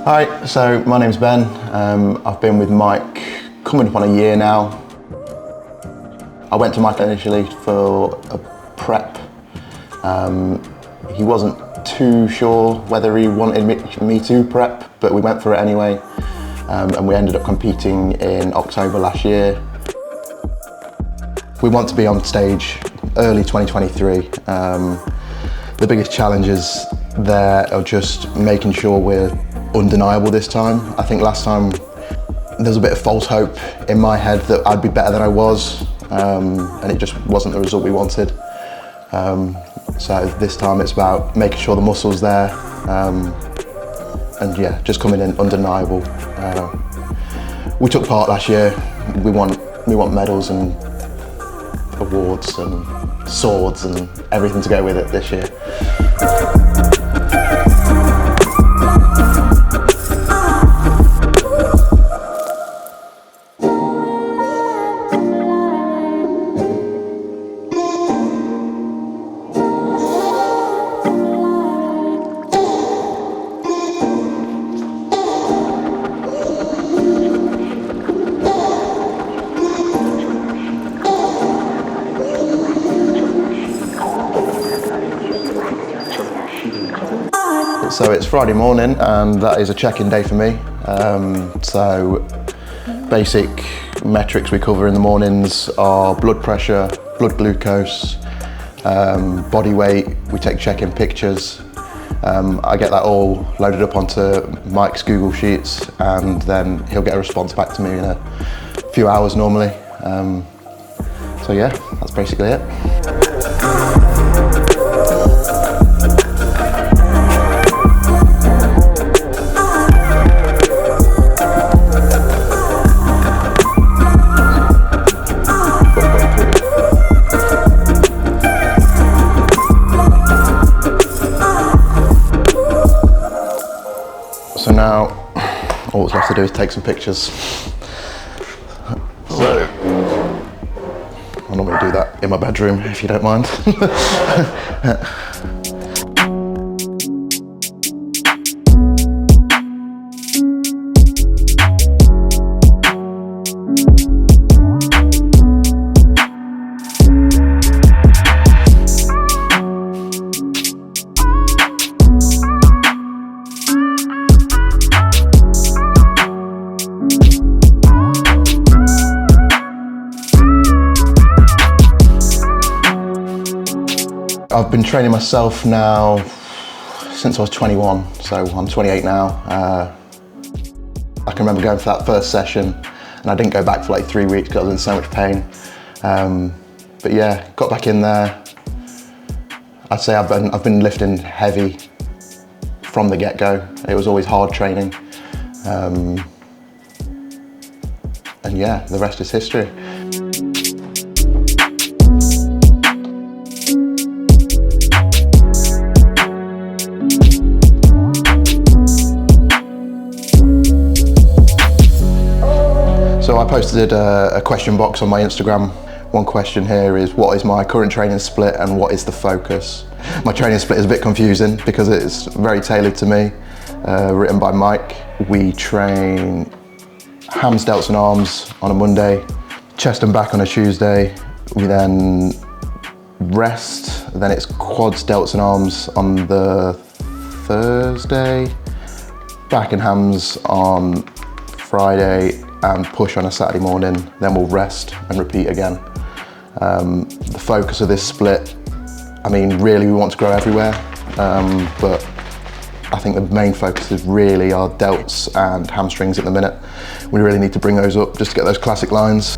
Hi, so my name's Ben. I've been with Mike coming up on a year now. I went to Mike initially for a prep. He wasn't too sure whether he wanted me to prep, but we went for it anyway. And we ended up competing in October last year. We want to be on stage early 2023. The biggest challenges there are just making sure we're undeniable this time. I think last time there was a bit of false hope in my head that I'd be better than I was, and it just wasn't the result we wanted. So this time it's about making sure the muscle's there, and yeah, just coming in undeniable. We took part last year. We want medals and awards and swords and everything to go with it this year. So it's Friday morning and that is a check-in day for me. So basic metrics we cover in the mornings are blood pressure, blood glucose, body weight. We take check-in pictures. I get that all loaded up onto Mike's Google Sheets, and then he'll get a response back to me in a few hours normally. So yeah, that's basically it. So now, all that's left to do is take some pictures. So, I'll normally do that in my bedroom, if you don't mind. I've been training myself now since I was 21, so I'm 28 now. I can remember going for that first session and I didn't go back for like 3 weeks because I was in so much pain. But yeah, got back in there. I'd say I've been lifting heavy from the get-go. It was always hard training. And yeah, the rest is history. So I posted a question box on my Instagram. One question here is, what is my current training split and what is the focus? My training split is a bit confusing because it's very tailored to me, written by Mike. We train hams, delts and arms on a Monday, chest and back on a Tuesday. We then rest, then it's quads, delts and arms on the Thursday, back and hams on Friday, and push on a Saturday morning, then we'll rest and repeat again. The focus of this split, I mean, really we want to grow everywhere, but I think the main focus is really our delts and hamstrings at the minute. We really need to bring those up just to get those classic lines.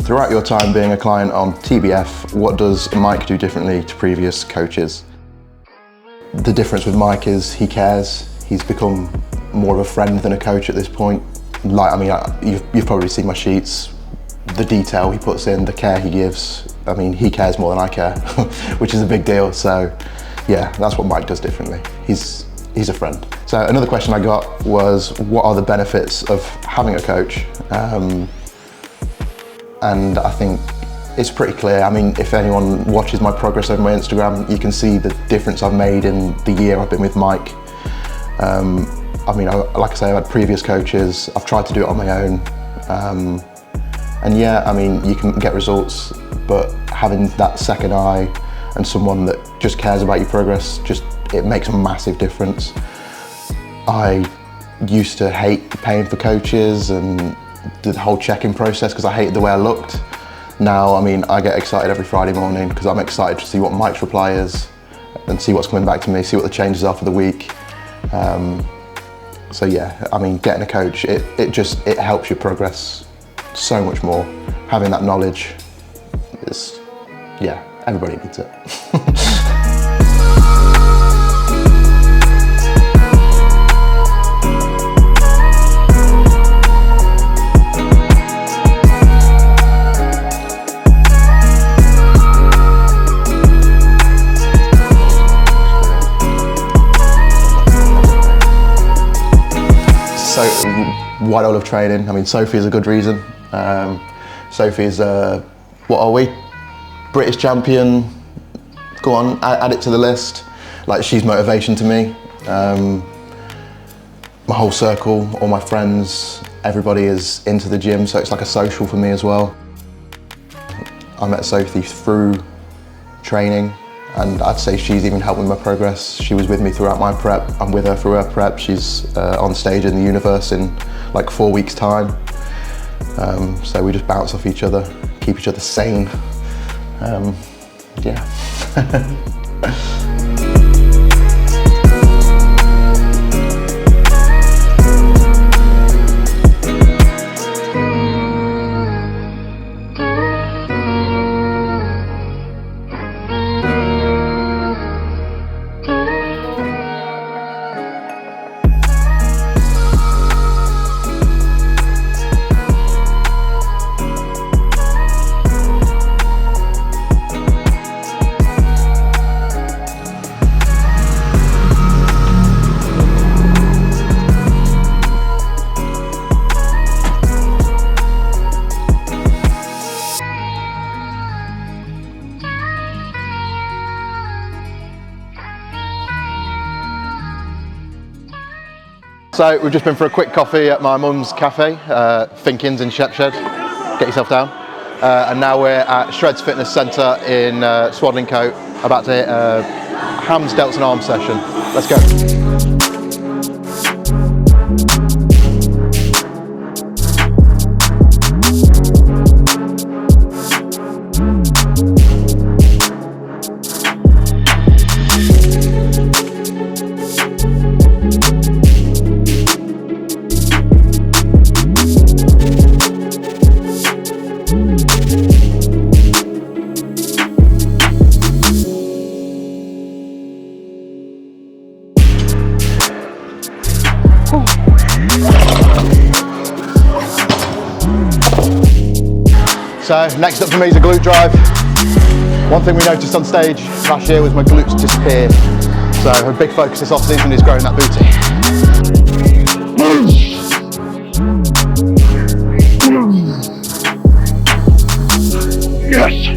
Throughout your time being a client on TBF, what does Mike do differently to previous coaches? The difference with Mike is he cares. He's become more of a friend than a coach at this point. Like, I mean, you've probably seen my sheets. The detail he puts in, the care he gives. I mean, he cares more than I care, which is a big deal. So yeah, that's what Mike does differently. He's he's a friend. So another question I got was, what are the benefits of having a coach? And I think it's pretty clear. I mean, if anyone watches my progress over my Instagram, you can see the difference I've made in the year I've been with Mike. I mean, like I say, I've had previous coaches. I've tried to do it on my own. And yeah, I mean, you can get results, but having that second eye and someone that just cares about your progress, it makes a massive difference. I used to hate paying for coaches and the whole check-in process because I hated the way I looked. Now, I mean, I get excited every Friday morning because I'm excited to see what Mike's reply is and see what's coming back to me, see what the changes are for the week. So yeah, I mean, getting a coach, it helps you progress so much more. Having that knowledge is, yeah, everybody needs it. So why do I love training? I mean, Sophie is a good reason. Sophie is, what are we? British champion. Go on, add it to the list. Like, she's motivation to me. My whole circle, all my friends, everybody is into the gym, so it's like a social for me as well. I met Sophie through training, and I'd say she's even helped with my progress. She was with me throughout my prep. I'm with her through her prep. She's on stage in the universe in like 4 weeks' time. So we just bounce off each other, keep each other sane. Yeah. So we've just been for a quick coffee at my mum's cafe, Thinkins in Shepshed. Get yourself down. And now we're at Shredz Fitness Centre in Swaddling Coat, about to hit a hams, delts and arms session. Let's go. So next up for me is a glute drive. One thing we noticed on stage last year was my glutes disappeared. So a big focus this off-season is growing that booty. Yes!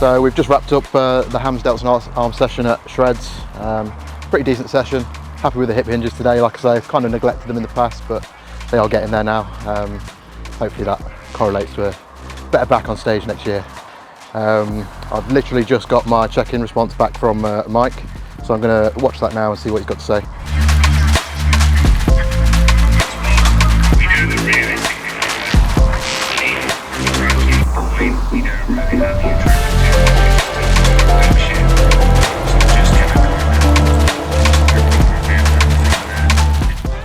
So we've just wrapped up the hams, delts and arm session at Shredz. Pretty decent session. Happy with the hip hinges today. Like I say, I've kind of neglected them in the past, but they are getting there now. Hopefully that correlates to a better back on stage next year. I've literally just got my check-in response back from Mike, so I'm going to watch that now and see what he's got to say.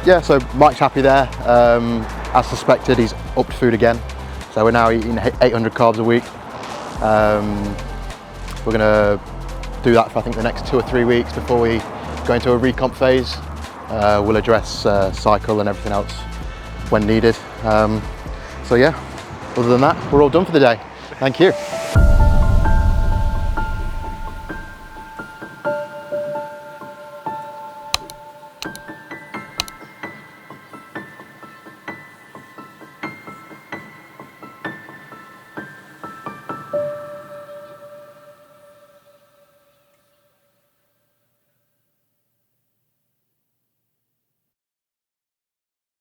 Yeah, so Mike's happy there. As suspected, he's upped food again. So we're now eating 800 carbs a week. We're gonna do that for I think the next 2 or 3 weeks before we go into a recomp phase. We'll address cycle and everything else when needed. So yeah, other than that, we're all done for the day. Thank you.